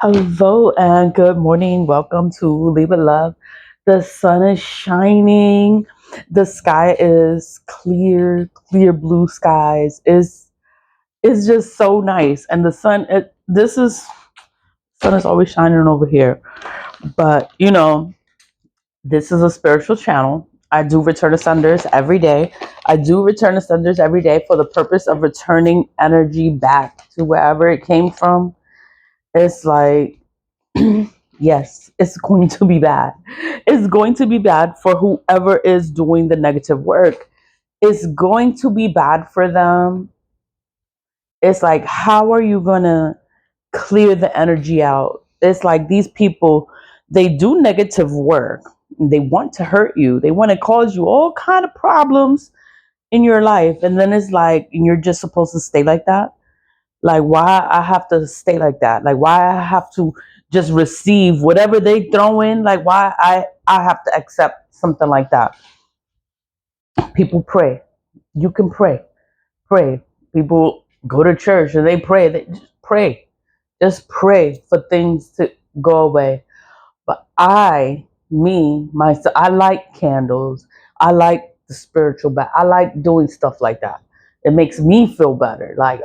Hello and good morning. Welcome to Leave It Love. The sun is shining. The sky is clear, clear blue skies. It's just so nice. And the sun, sun is always shining over here. But this is a spiritual channel. I do return to senders every day. I do return to senders every day for the purpose of returning energy back to wherever it came from. It's like yes, it's going to be bad. It's going to be bad for whoever is doing the negative work. It's going to be bad for them. It's like, how are you going to clear the energy out? It's like these people, they do negative work. They want to hurt you. They want to cause you all kind of problems in your life. And then it's like, and you're just supposed to stay like that. Like, why I have to stay like that? Like, why I have to just receive whatever they throw in? Like, why I have to accept something like that? People pray. You can pray. Pray. People go to church and they pray. They just pray. Just pray for things to go away. But myself, I like candles. I like the spiritual bath. I like doing stuff like that. It makes me feel better. Like,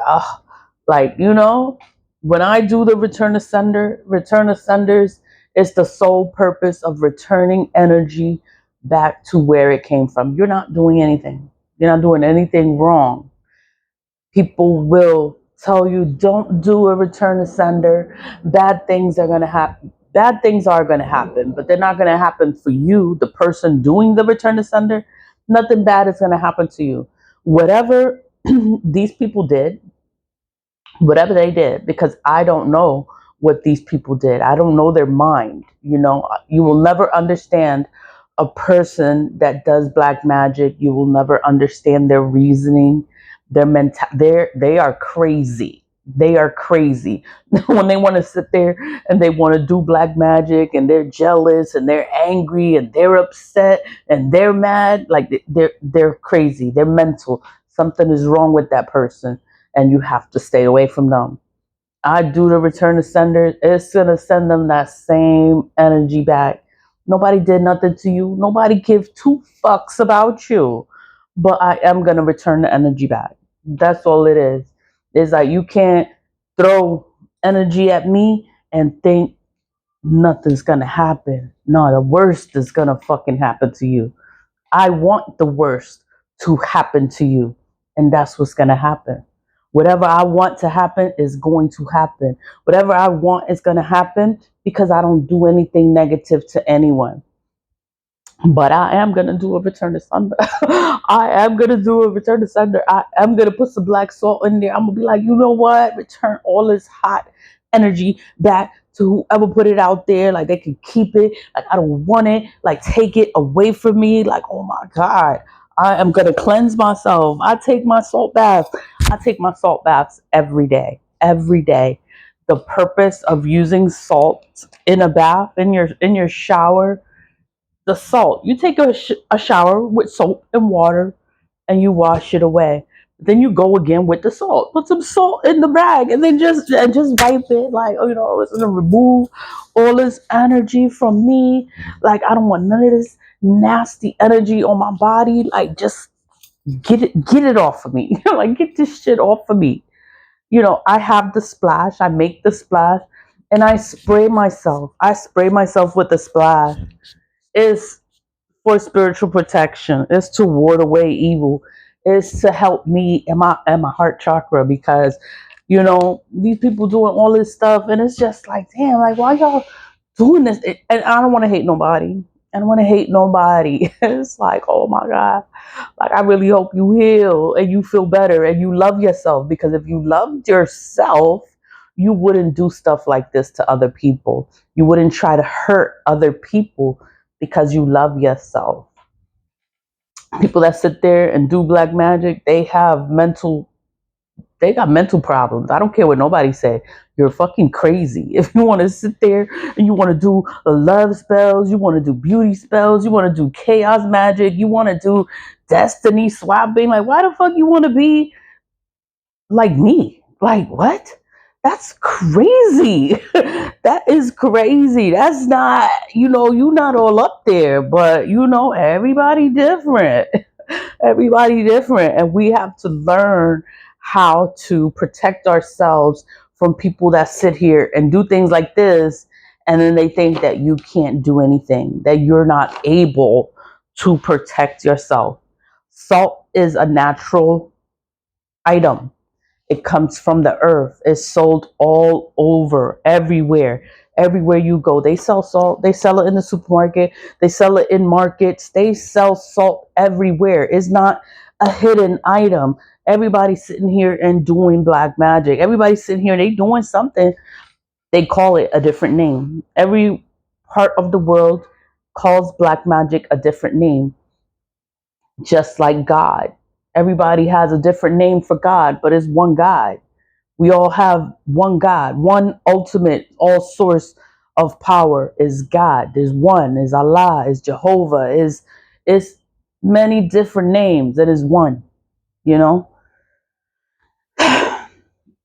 when I do the return of senders, it's the sole purpose of returning energy back to where it came from. You're not doing anything. You're not doing anything wrong. People will tell you, don't do a return to sender. Bad things are going to happen. Bad things are going to happen, but they're not going to happen for you, the person doing the return to sender. Nothing bad is going to happen to you. Whatever these people did, whatever they did, because I don't know what these people did. I don't know their mind. You will never understand a person that does black magic. You will never understand their reasoning, they are crazy. They are crazy when they want to sit there and they want to do black magic, and they're jealous and they're angry and they're upset and they're mad. Like, they're crazy. They're mental. Something is wrong with that person, and you have to stay away from them. I do the return to senders. It's gonna send them that same energy back. Nobody did nothing to you. Nobody give two fucks about you. But I am gonna return the energy back. That's all it is. It's like, you can't throw energy at me and think nothing's gonna happen. No, the worst is gonna fucking happen to you. I want the worst to happen to you. And that's what's gonna happen. Whatever I want to happen is going to happen. Whatever I want is going to happen, because I don't do anything negative to anyone. But I am going to do a return to sender. I am going to do a return to sender. I am going to put some BlackSalt in there. I'm going to be like, you know what? Return all this hot energy back to whoever put it out there. Like, they can keep it. Like, I don't want it. Like, take it away from me. Like, oh my God. I am going to cleanse myself. I take my salt baths. I take my salt baths every day. Every day. The purpose of using salt in a bath, in your shower, the salt. You take a shower with soap and water and you wash it away. Then you go again with the salt. Put some salt in the bag and then just wipe it. Like, oh, it's gonna remove all this energy from me. Like, I don't want none of this nasty energy on my body. Like, just get it off of me. Like, get this shit off of me. I have the splash. I make the splash and I spray myself. I spray myself with the splash. It's for spiritual protection. It's to ward away evil. It's to help me in my heart chakra, because these people doing all this stuff, and it's just like, damn, like, why y'all doing this? And I don't want to hate nobody. I don't want to hate nobody. It's like, oh my God, like, I really hope you heal and you feel better and you love yourself, because if you loved yourself, you wouldn't do stuff like this to other people. You wouldn't try to hurt other people, because you love yourself. People that sit there and do black magic, they got mental problems. I don't care what nobody say. You're fucking crazy. If you want to sit there and you want to do love spells, you want to do beauty spells, you want to do chaos magic, you want to do destiny swapping, like, why the fuck you want to be like me? Like, what? That's crazy. That is crazy. That's not, you're not all up there, but everybody different. Everybody different. And we have to learn how to protect ourselves from people that sit here and do things like this. And then they think that you can't do anything, that you're not able to protect yourself. Salt is a natural item. It comes from the earth. It's sold all over, everywhere. Everywhere you go, they sell salt. They sell it in the supermarket. They sell it in markets. They sell salt everywhere. It's not a hidden item. Everybody's sitting here and doing black magic. Everybody's sitting here, they doing something. They call it a different name. Every part of the world calls black magic a different name, just like God. Everybody has a different name for God, but it's one God. We all have one God, one ultimate, all source of power is God. There's one, is Allah, is Jehovah, is many different names. That is one, you know?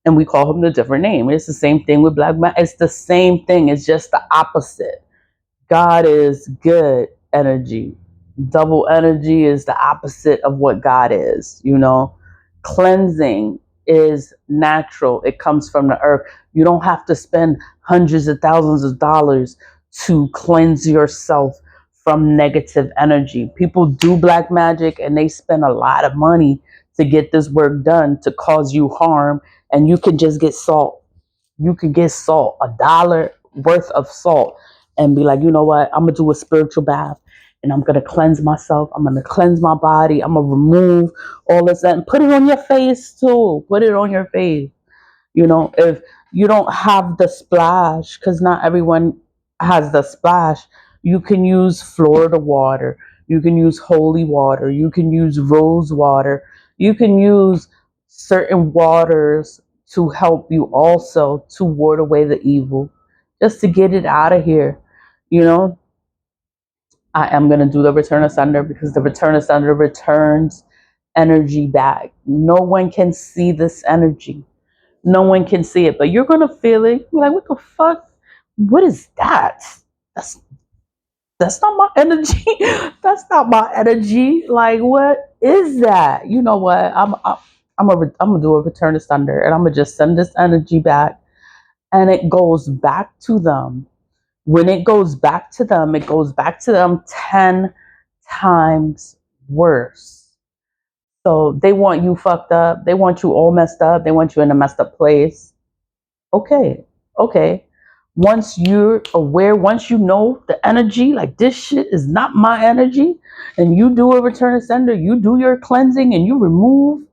And we call him the different name. It's the same thing with black man. It's the same thing. It's just the opposite. God is good energy. Double energy is the opposite of what God is, Cleansing is natural. It comes from the earth. You don't have to spend hundreds of thousands of dollars to cleanse yourself from negative energy. People do black magic and they spend a lot of money to get this work done to cause you harm, and you can just get salt. You could get salt, $1 worth of salt, and be like, you know what? I'm gonna do a spiritual bath, and I'm gonna cleanse myself. I'm gonna cleanse my body. I'm gonna remove all this and put it on your face too. Put it on your face. If you don't have the splash, because not everyone has the splash, you can use Florida water. You can use holy water. You can use rose water. You can use certain waters to help you also to ward away the evil, just to get it out of here. You know, I am going to do the return of thunder because the return of thunder returns energy back. No one can see this energy. No one can see it, but you're going to feel it. You're like, what the fuck? What is that? That's that's not my energy. That's not my energy. Like, what is that? You know what? I'm gonna do a return of thunder, and I'm gonna just send this energy back, and it goes back to them. When it goes back to them, it goes back to them 10 times worse. So they want you fucked up. They want you all messed up. They want you in a messed up place. Okay, okay. Once you're aware, once you know the energy, like this shit is not my energy, and you do a return of sender, you do your cleansing and you remove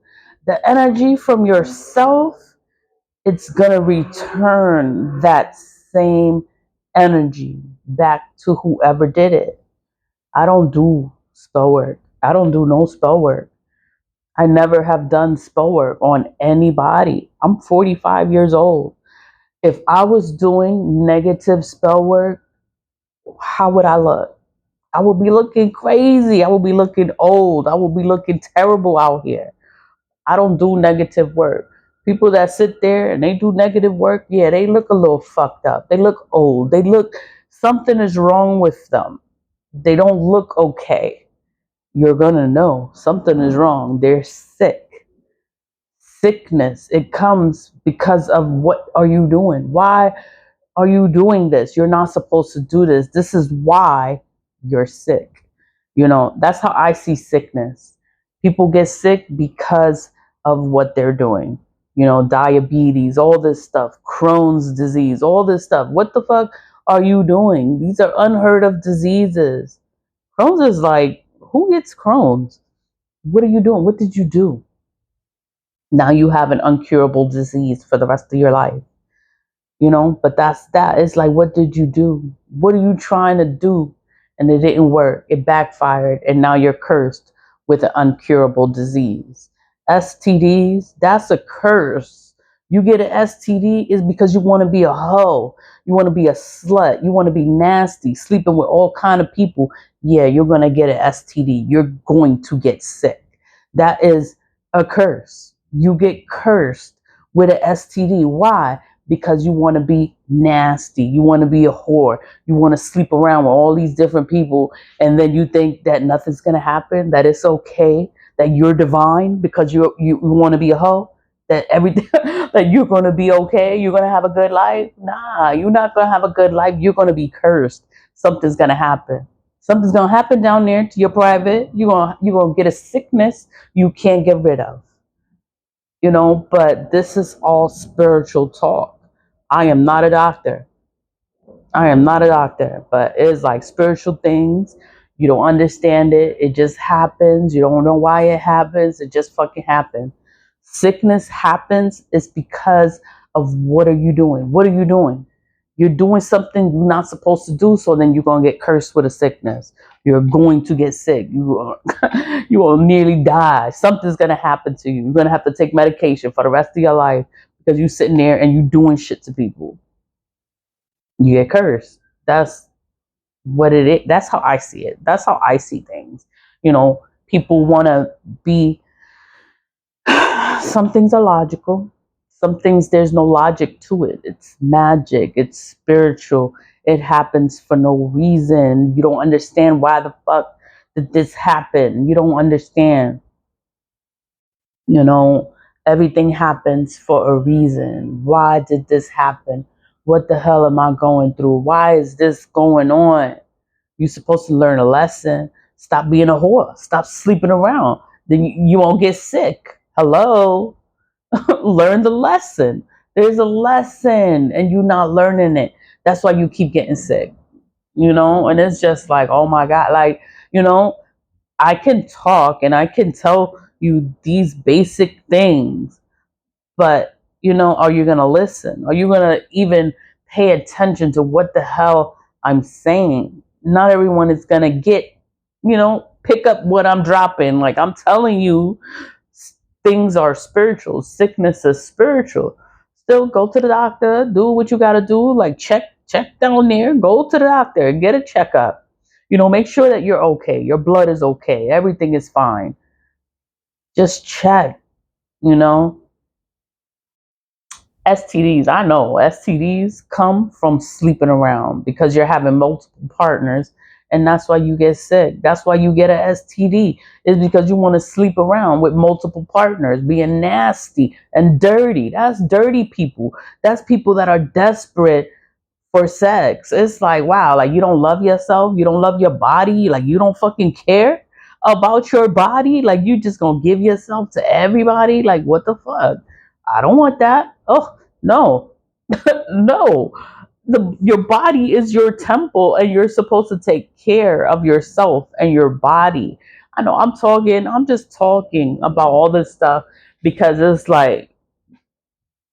the energy from yourself, it's gonna return that same energy back to whoever did it. I don't do spell work. I don't do no spell work. I never have done spell work on anybody. I'm 45 years old. If I was doing negative spell work, how would I look? I would be looking crazy. I would be looking old. I would be looking terrible out here. I don't do negative work. People that sit there and they do negative work, yeah, they look a little fucked up. They look old. They look, something is wrong with them. They don't look okay. You're going to know something is wrong. They're sick. Sickness, it comes because of what are you doing? Why are you doing this? You're not supposed to do this. This is why you're sick. That's how I see sickness. People get sick because of what they're doing. Diabetes, all this stuff, Crohn's disease, all this stuff. What the fuck are you doing? These are unheard of diseases. Crohn's is like, who gets Crohn's? What are you doing? What did you do? Now you have an uncurable disease for the rest of your life. But that's that. It's like, what did you do? What are you trying to do? And it didn't work. It backfired, and now you're cursed with an uncurable disease. STDs, that's a curse. You get an STD is because you want to be a hoe. You want to be a slut. You want to be nasty, sleeping with all kind of people. Yeah, you're going to get an STD. You're going to get sick. That is a curse. You get cursed with an STD. Why? Because you want to be nasty. You want to be a whore. You want to sleep around with all these different people, and then you think that nothing's gonna happen, that it's okay, that you're divine because you want to be a hoe, that everything that you're gonna be okay, you're gonna have a good life. Nah, you're not gonna have a good life. You're gonna be cursed. Something's gonna happen. Something's gonna happen down there to your private. You're gonna get a sickness you can't get rid of. But this is all spiritual talk. I am not a doctor. I am not a doctor, but it's like spiritual things. You don't understand it. It just happens. You don't know why it happens. It just fucking happens. Sickness happens is because of what are you doing? What are you doing? You're doing something you're not supposed to do, so then you're gonna get cursed with a sickness. You're going to get sick. You will nearly die. Something's gonna happen to you. You're gonna have to take medication for the rest of your life because you're sitting there and you're doing shit to people. You get cursed. That's what it is. That's how I see it. That's how I see things. People want to be. Some things are logical. Some things there's no logic to it. It's magic. It's spiritual. It happens for no reason. You don't understand why the fuck did this happen. You don't understand. You know, Everything happens for a reason. Why did this happen? What the hell am I going through? Why is this going on? You're supposed to learn a lesson. Stop being a whore. Stop sleeping around. Then you won't get sick. Hello? Learn the lesson. There's a lesson and you're not learning it. That's why you keep getting sick. And it's just like, oh my God. Like, you know, I can talk and I can tell you these basic things, but are you going to listen? Are you going to even pay attention to what the hell I'm saying? Not everyone is going to pick up what I'm dropping. Like I'm telling you, things are spiritual. Sickness is spiritual. Still go to the doctor, do what you got to do. Like check down there, go to the doctor, get a checkup. Make sure that you're okay. Your blood is okay. Everything is fine. Just check, you know. STDs, I know STDs come from sleeping around because you're having multiple partners, and that's why you get sick. That's why you get a STD, is because you want to sleep around with multiple partners, being nasty and dirty. That's dirty people. That's people that are desperate for sex. It's like, wow, like you don't love yourself, you don't love your body, like you don't fucking care about your body, like you just gonna give yourself to everybody. Like what the fuck? I don't want that. Oh no. No. Your body is your temple and you're supposed to take care of yourself and your body. I know I'm just talking about all this stuff because it's like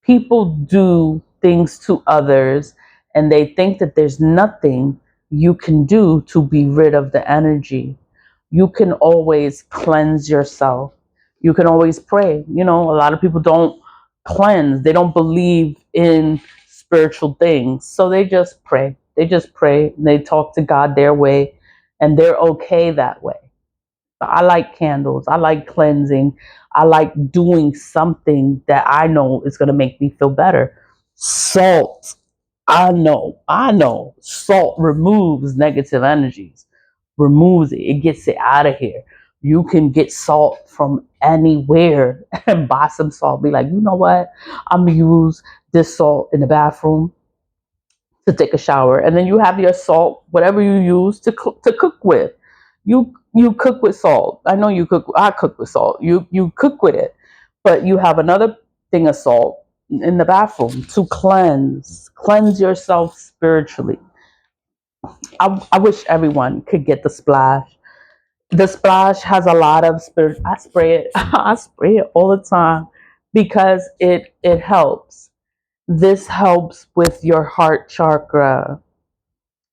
people do things to others and they think that there's nothing you can do to be rid of the energy. You can always cleanse yourself. You can always pray. A lot of people don't cleanse, they don't believe in spiritual things. So they just pray. They just pray. They talk to God their way and they're okay that way. I like candles. I like cleansing. I like doing something that I know is going to make me feel better. Salt. I know. Salt removes negative energies, removes it. It gets it out of here. You can get salt from anywhere and buy some salt. Be like, you know what? I'm going to use this salt in the bathroom to take a shower, and then you have your salt, whatever you use to cook with. You cook with salt. I know you cook. I cook with salt. You cook with it, but you have another thing of salt in the bathroom to cleanse yourself spiritually. I wish everyone could get the splash. The splash has a lot of spirit. I spray it. I spray it all the time because it helps. This helps with your heart chakra.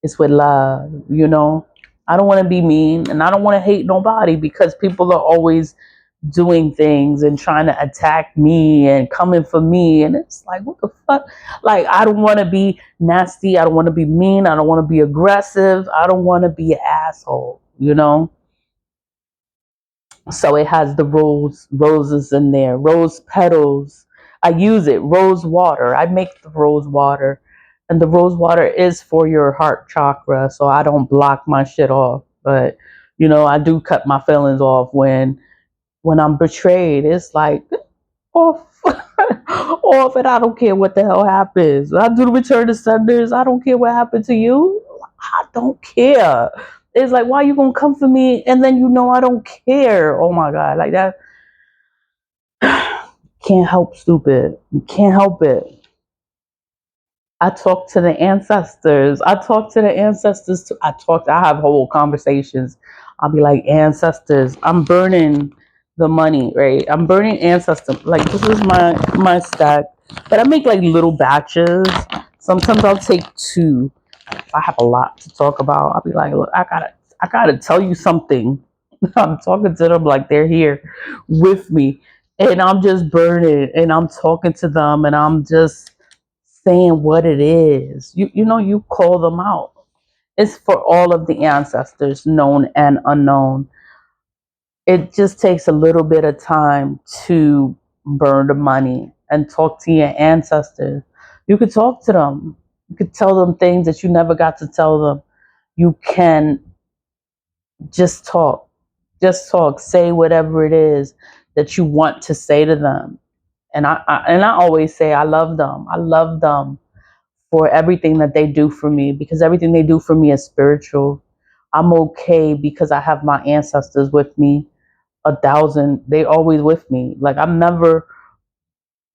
It's with love. I don't want to be mean and I don't want to hate nobody because people are always doing things and trying to attack me and coming for me. And it's like, what the fuck? Like, I don't want to be nasty. I don't want to be mean. I don't want to be aggressive. I don't want to be an asshole. So it has the roses in there, rose petals. I use it, rose water. I make the rose water And the rose water is for your heart chakra, so I don't block my shit off. But I do cut my feelings off when I'm betrayed. It's like off, off, and I don't care what the hell happens. I do the return to senders. I don't care what happened to you. I don't care. It's like, why you gonna come for me and then I don't care? Oh my god, like that. Can't help stupid. You can't help it. I talk to the ancestors. I talk to the ancestors too. I have whole conversations. I'll be like, ancestors, I'm burning the money, right? I'm burning ancestors. Like, this is my stack. But I make like little batches. Sometimes I'll take two. If I have a lot to talk about, I'll be like, look, I gotta tell you something. I'm talking to them like they're here with me. And I'm just burning and I'm talking to them and I'm just saying what it is. You call them out. It's for all of the ancestors, known and unknown. It just takes a little bit of time to burn the money and talk to your ancestors. You could talk to them. You could tell them things that you never got to tell them. You can just talk. Just talk. Say whatever it is that you want to say to them. And I always say I love them. I love them for everything that they do for me, because everything they do for me is spiritual. I'm okay because I have my ancestors with me. 1,000, they always with me. Like, I'm never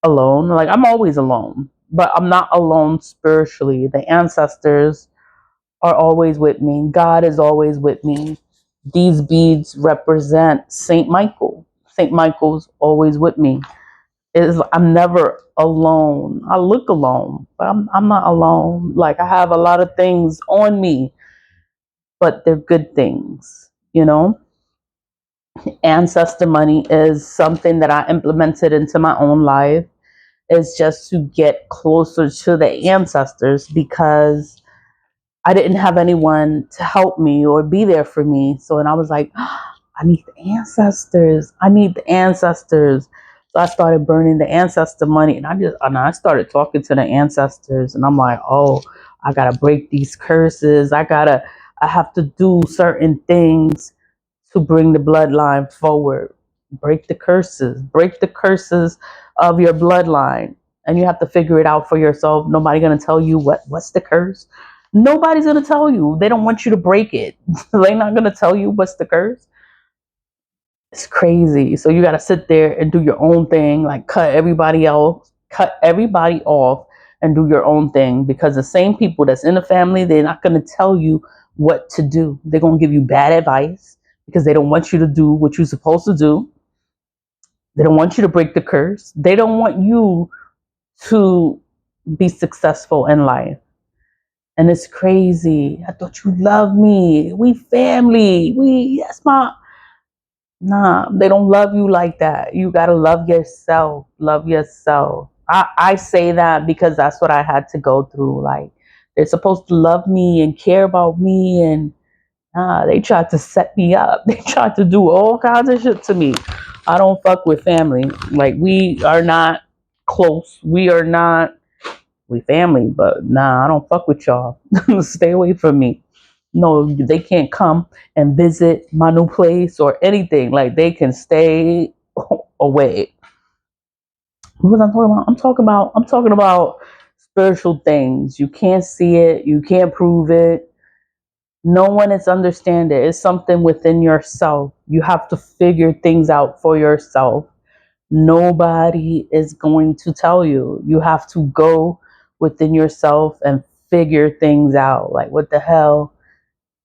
alone. Like, I'm always alone, but I'm not alone spiritually. The ancestors are always with me. God is always with me. These beads represent Saint Michael. Saint Michael's always with me. I'm never alone. I look alone, but I'm not alone. Like, I have a lot of things on me, but they're good things. Ancestor money is something that I implemented into my own life. Is just to get closer to the ancestors, because I didn't have anyone to help me or be there for me. So, and I was like, I need the ancestors. I need the ancestors. So I started burning the ancestor money, and I started talking to the ancestors, and I'm like, oh, I gotta break these curses. I have to do certain things to bring the bloodline forward. Break the curses of your bloodline, and you have to figure it out for yourself. Nobody gonna tell you what's the curse. Nobody's gonna tell you. They don't want you to break it. They're not gonna tell you what's the curse. It's crazy. So you got to sit there and do your own thing, like cut everybody off and do your own thing, because the same people that's in the family, they're not going to tell you what to do. They're going to give you bad advice because they don't want you to do what you're supposed to do. They don't want you to break the curse. They don't want you to be successful in life. And it's crazy. I thought you loved me. We family. That's my. Nah, they don't love you like that. You gotta love yourself. Love yourself. I say that because that's what I had to go through. Like, they're supposed to love me and care about me, and they tried to set me up. They tried to do all kinds of shit to me. I don't fuck with family. Like, we are not close. We family, but nah, I don't fuck with y'all. Stay away from me. No, they can't come and visit my new place or anything. Like, they can stay away. What was I talking about? I'm talking about spiritual things. You can't see it, you can't prove it. No one is understand it. It's something within yourself. You have to figure things out for yourself. Nobody is going to tell you. You have to go within yourself and figure things out. Like, what the hell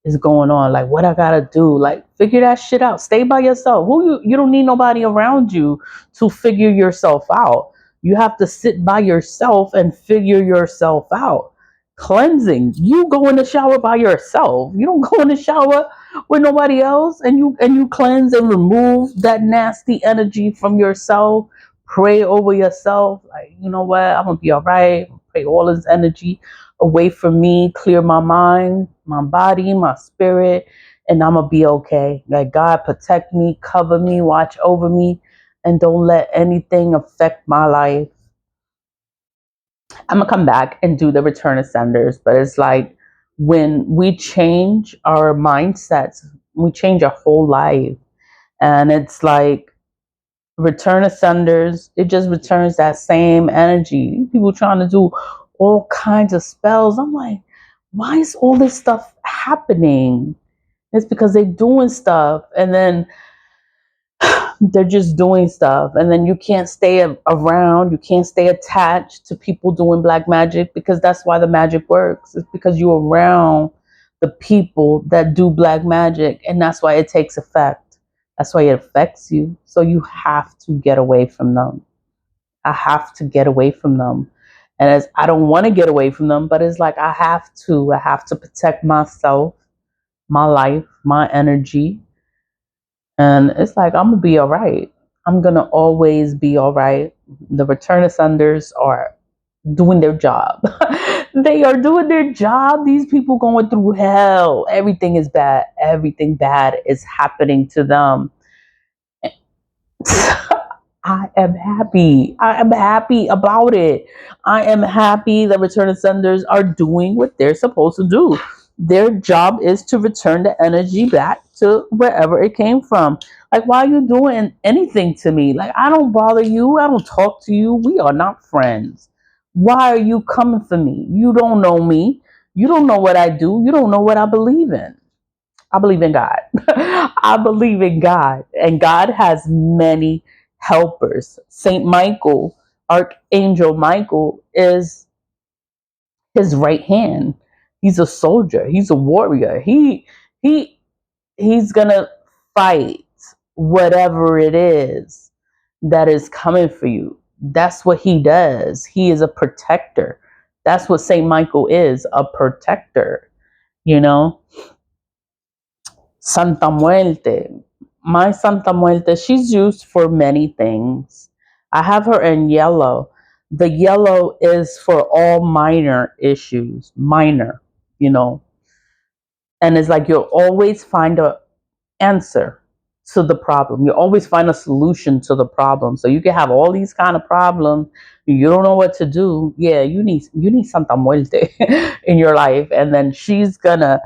is going on? Like, what I gotta do? Like, figure that shit out. Stay by yourself. You don't need nobody around you to figure yourself out. You have to sit by yourself and figure yourself out. Cleansing. You go in the shower by yourself. You don't go in the shower with nobody else, and you cleanse and remove that nasty energy from yourself. Pray over yourself. Like, you know what? I'm gonna be all right. Pray all this energy away from me, clear my mind, my body, my spirit, and I'm gonna be okay. Like, God protect me, cover me, watch over me, and don't let anything affect my life. I'm gonna come back and do the return ascenders, but it's like when we change our mindsets, we change our whole life. And it's like return ascenders, it just returns that same energy. People trying to do all kinds of spells. I'm like, why is all this stuff happening? It's because they're doing stuff, and then they're just doing stuff, and then you can't stay around, you can't stay attached to people doing black magic, because that's why the magic works. It's because you're around the people that do black magic, and that's why it takes effect. That's why it affects you. So you have to get away from them. I have to get away from them. And as I don't want to get away from them, but it's like I have to protect myself, my life, my energy. And it's like, I'm going to be all right. I'm going to always be all right. The return ascenders are doing their job. They are doing their job. These people going through hell. Everything is bad. Everything bad is happening to them. I am happy. I am happy about it. I am happy that return ascenders are doing what they're supposed to do. Their job is to return the energy back to wherever it came from. Like, why are you doing anything to me? Like, I don't bother you. I don't talk to you. We are not friends. Why are you coming for me? You don't know me. You don't know what I do. You don't know what I believe in. I believe in God. I believe in God. And God has many helpers. Saint Michael, Archangel Michael, is his right hand. He's a soldier. He's a warrior. He he's gonna fight whatever it is that is coming for you. That's what he does. He is a protector. That's what Saint Michael is, a protector, you know. Santa Muerte. My Santa Muerte, she's used for many things. I have her in yellow. The yellow is for all minor issues, minor, you know. And it's like you'll always find a answer to the problem. You always find a solution to the problem. So you can have all these kind of problems. You don't know what to do. Yeah, you need Santa Muerte in your life, and then she's gonna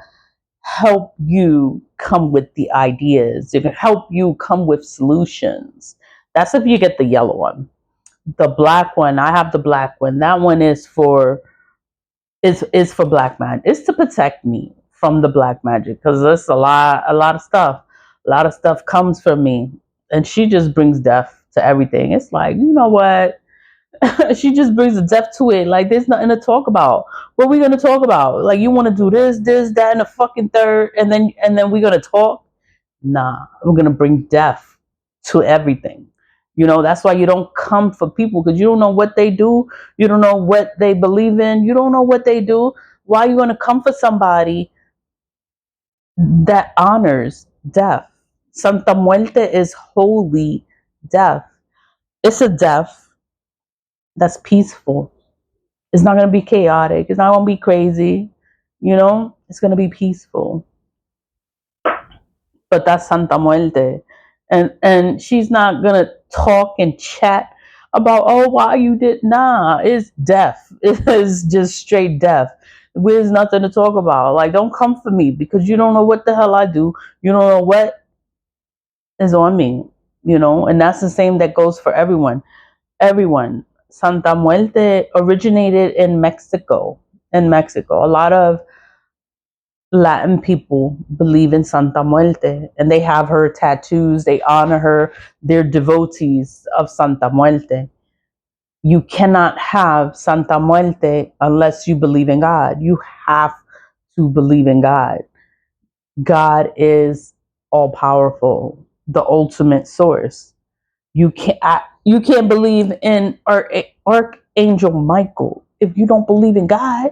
help you come with the ideas. It can help you come with solutions. That's if you get the yellow one. The black one, I have the black one. That one is for black man. It's to protect me from the black magic, because there's a lot of stuff. A lot of stuff comes from me, and she just brings death to everything. It's like, you know what? She just brings the depth to it. Like, there's nothing to talk about. What are we gonna talk about? Like, you want to do this, that, and the fucking third, and then we're gonna talk. Nah, we're gonna bring death to everything. That's why you don't come for people, because you don't know what they do. You don't know what they believe in. You don't know what they do. Why are you gonna come for somebody that honors death? Santa Muerte is holy death. It's a death that's peaceful. It's not going to be chaotic. It's not going to be crazy. It's going to be peaceful. But that's Santa Muerte. And she's not going to talk and chat about, oh, why you did. Nah, it's death. It is just straight death. There's nothing to talk about. Like, don't come for me, because you don't know what the hell I do. You don't know what is on me, and that's the same that goes for everyone. Everyone. Santa Muerte originated in Mexico. In Mexico, a lot of Latin people believe in Santa Muerte, and they have her tattoos. They honor her. They're devotees of Santa Muerte. You cannot have Santa Muerte unless you believe in God. You have to believe in God. God is all powerful, the ultimate source. You can't believe in Archangel Michael if you don't believe in God.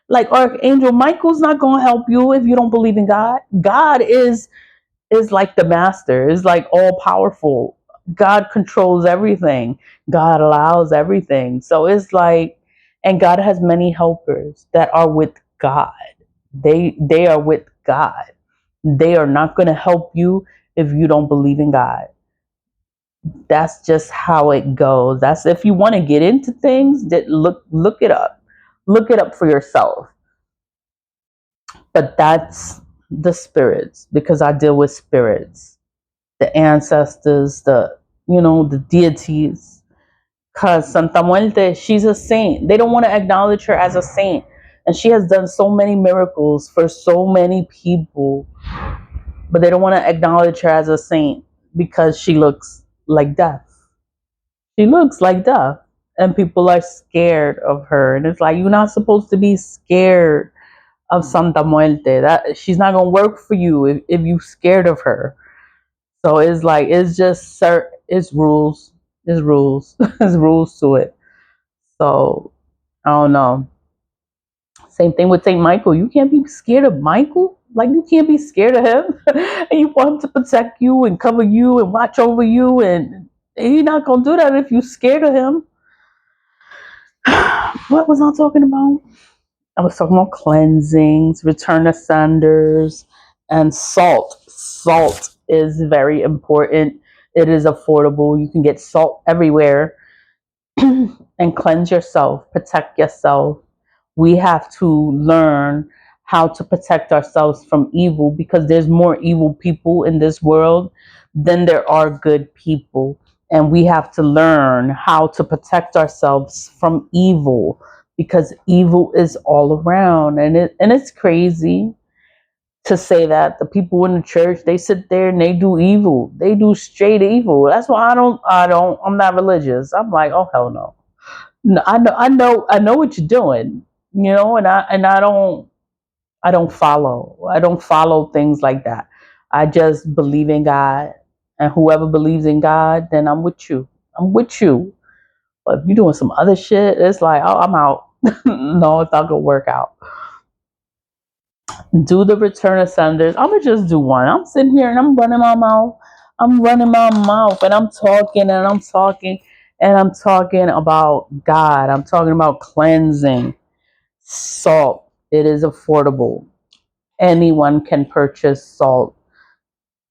Like, Archangel Michael's not going to help you if you don't believe in God. God is like the master, is like all powerful. God controls everything. God allows everything. So it's like, and God has many helpers that are with God. They are with God. They are not going to help you if you don't believe in God. That's just how it goes. That's if you want to get into things, that look it up. Look it up for yourself. But that's the spirits, because I deal with spirits, the ancestors, the deities. Cause Santa Muerte, she's a saint. They don't want to acknowledge her as a saint. And she has done so many miracles for so many people, but they don't want to acknowledge her as a saint because she looks like death. She looks like death. And people are scared of her. And it's like, you're not supposed to be scared of Santa Muerte. That she's not gonna work for you if you scared of her. So it's like it's just it's rules. It's rules. It's rules to it. So I don't know. Same thing with Saint Michael. You can't be scared of Michael. Like you can't be scared of him. And you want him to protect you and cover you and watch over you, and he's not gonna do that if you're scared of him. What was I talking about? I was talking about cleansings, return ascenders, and salt. Salt is very important. It is affordable. You can get salt everywhere. And cleanse yourself, protect yourself. We have to learn how to protect ourselves from evil, because there's more evil people in this world than there are good people. And we have to learn how to protect ourselves from evil, because evil is all around. And it's crazy to say that the people in the church, they sit there and they do evil. They do straight evil. That's why I'm not religious. I'm like, oh hell no. No, I know what you're doing, and I don't follow things like that. I just believe in God, and whoever believes in God, then I'm with you. I'm with you. But if you're doing some other shit, it's like, oh, I'm out. No, it's not gonna work out. Do the return of senders. I'm gonna just do one. I'm sitting here and I'm running my mouth. I'm running my mouth, and I'm talking and I'm talking and I'm talking about God. I'm talking about cleansing. Salt. It is affordable. Anyone can purchase salt,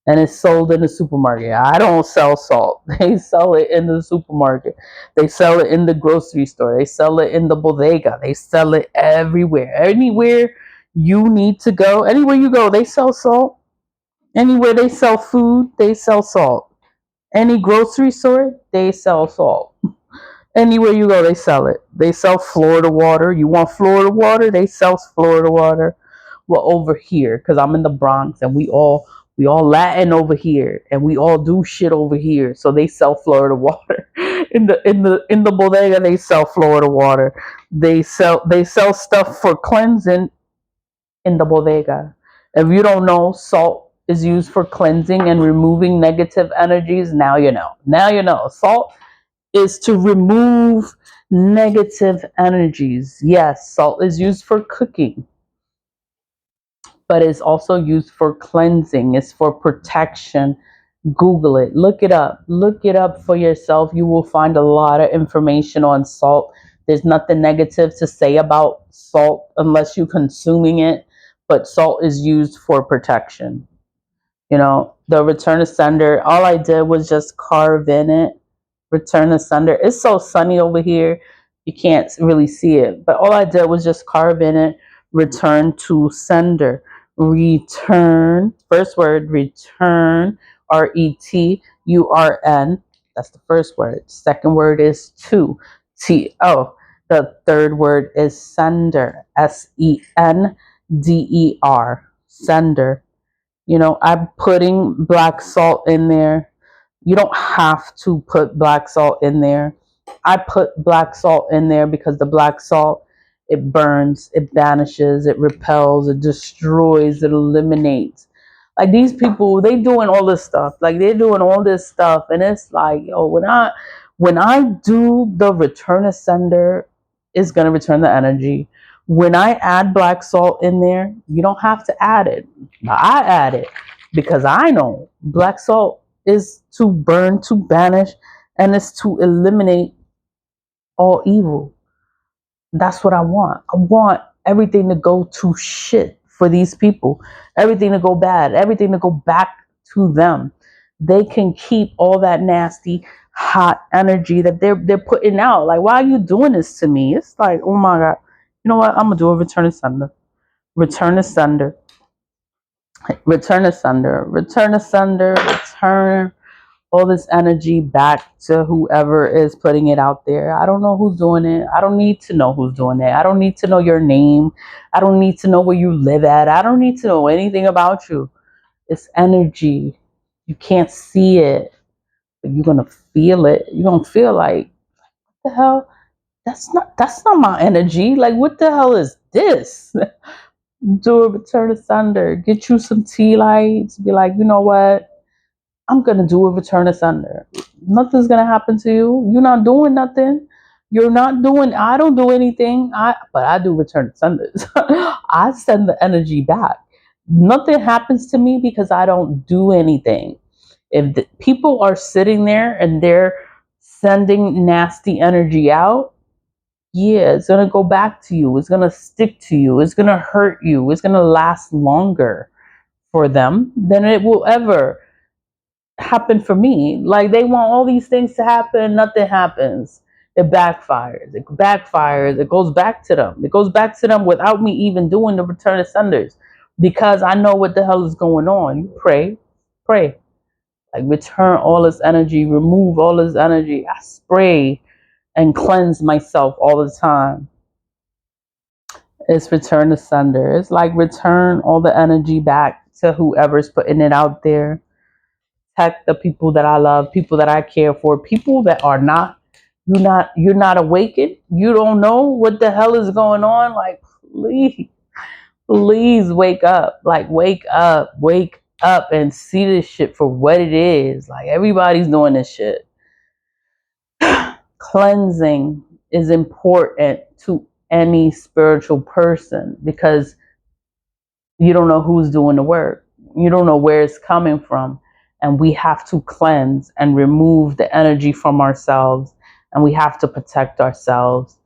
and it's sold in the supermarket. I don't sell salt. They sell it in the supermarket. They sell it in the grocery store. They sell it in the bodega. They sell it everywhere. Anywhere you need to go, anywhere you go, they sell salt. Anywhere they sell food, they sell salt. Any grocery store, they sell salt. Anywhere you go, they sell it. They sell Florida water. You want Florida water? They sell Florida water. Well, over here, because I'm in the Bronx, and we all Latin over here, and we all do shit over here. So they sell Florida water. In the bodega, they sell Florida water. They sell stuff for cleansing in the bodega. If you don't know, salt is used for cleansing and removing negative energies. Now you know. Now you know. Salt is to remove negative energies. Yes, salt is used for cooking, but it's also used for cleansing. It's for protection. Google it, look it up for yourself. You will find a lot of information on salt. There's nothing negative to say about salt unless you're consuming it, but salt is used for protection. The return to sender, all I did was just carve in it. Return asunder. It's so sunny over here, you can't really see it. But all I did was just carve in it. Return to sender. Return. First word, return. Return. That's the first word. Second word is to. T-O. The third word is sender. Sender. Sender. I'm putting black salt in there. You don't have to put black salt in there. I put black salt in there because the black salt, it burns, it banishes, it repels, it destroys, it eliminates. Like these people, they doing all this stuff. Like they're doing all this stuff, and it's like, yo, when I do the return ascender, it's gonna return the energy. When I add black salt in there, you don't have to add it. I add it because I know black salt is to burn, to banish, and it's to eliminate all evil. That's what I want. I want everything to go to shit for these people, everything to go bad, everything to go back to them. they can keep all that nasty, hot energy that they're putting out. Like, why are you doing this to me? It's like, oh my God. You know what? I'm gonna do a return asunder. Return asunder. Return asunder. Return asunder. Return all this energy back to whoever is putting it out there. I don't know who's doing it. I don't need to know who's doing it. I don't need to know your name. I don't need to know where you live at. I don't need to know anything about you. It's energy. You can't see it, but you're gonna feel it. You're gonna feel like, what the hell? That's not my energy. Like, what the hell is this? Do a return asunder. Get you some tea lights. Be like, you know what? I'm gonna do a return asunder. Nothing's gonna happen to you. You're not doing nothing. You're not doing. I don't do anything. But I do return asunders. I send the energy back. Nothing happens to me because I don't do anything. If the people are sitting there and they're sending nasty energy out, yeah, it's gonna go back to you. It's gonna stick to you. It's gonna hurt you. It's gonna last longer for them than it will ever happen for me. Like, they want all these things to happen, nothing happens. It backfires. It backfires. It goes back to them. It goes back to them without me even doing the return of senders, because I know what the hell is going on. You pray, pray. Like, return all this energy, remove all this energy. I spray and cleanse myself all the time. It's return to sender. It's like, return all the energy back to whoever's putting it out there. Protect the people that I love, people that I care for, people that are not, you're not awakened. You don't know what the hell is going on. Like, please wake up. Like, wake up and see this shit for what it is. Like, everybody's doing this shit. Cleansing is important to any spiritual person, because you don't know who's doing the work. You don't know where it's coming from. And we have to cleanse and remove the energy from ourselves. And we have to protect ourselves.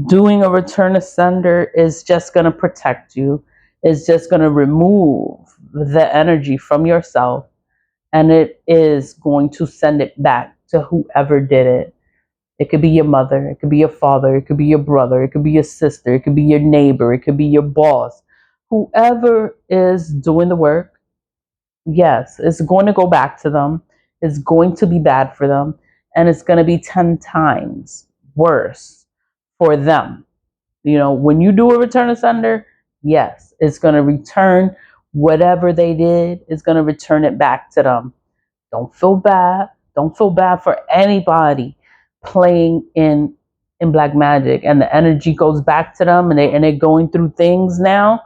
Doing a return of sender is just going to protect you. It's just going to remove the energy from yourself. And it is going to send it back to whoever did it. It could be your mother. It could be your father. It could be your brother. It could be your sister. It could be your neighbor. It could be your boss. Whoever is doing the work, yes, it's going to go back to them. It's going to be bad for them. And it's going to be 10 times worse for them. You know, when you do a return of sender, yes, it's going to return whatever they did. It's going to return it back to them. Don't feel bad. Don't feel bad for anybody playing in black magic, and the energy goes back to them, and they're going through things now.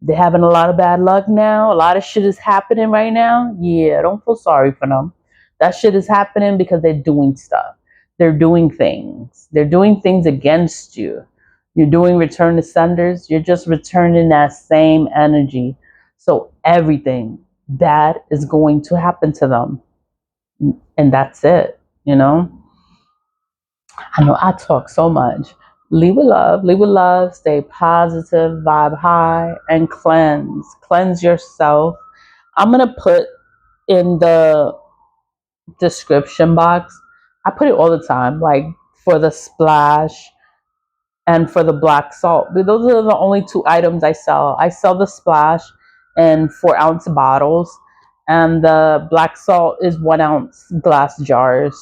They're having a lot of bad luck now. A lot of shit is happening right now. Yeah, don't feel sorry for them. That shit is happening because they're doing stuff. They're doing things. They're doing things against you. You're doing return to senders. You're just returning that same energy. So everything bad is going to happen to them. And that's it, you know? I know I talk so much. Leave with love, leave with love, stay positive, vibe high, and cleanse. Cleanse yourself. I'm going to put in the description box, I put it all the time, like, for the splash and for the BlackSalt. Those are the only two items I sell. I sell the splash in 4-ounce bottles, and the BlackSalt is 1-ounce glass jars.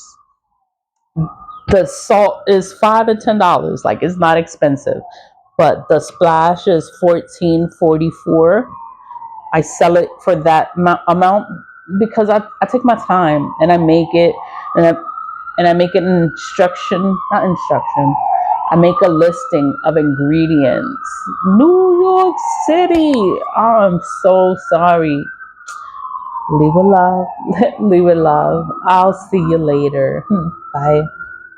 The salt is $5 to $10. Like, it's not expensive, but the splash is $14.44. I sell it for that amount because I take my time and I make it, and I make it an not instruction. I make a listing of ingredients. New York City. Oh, I'm so sorry. Leave with love. Leave with love. I'll see you later. Bye.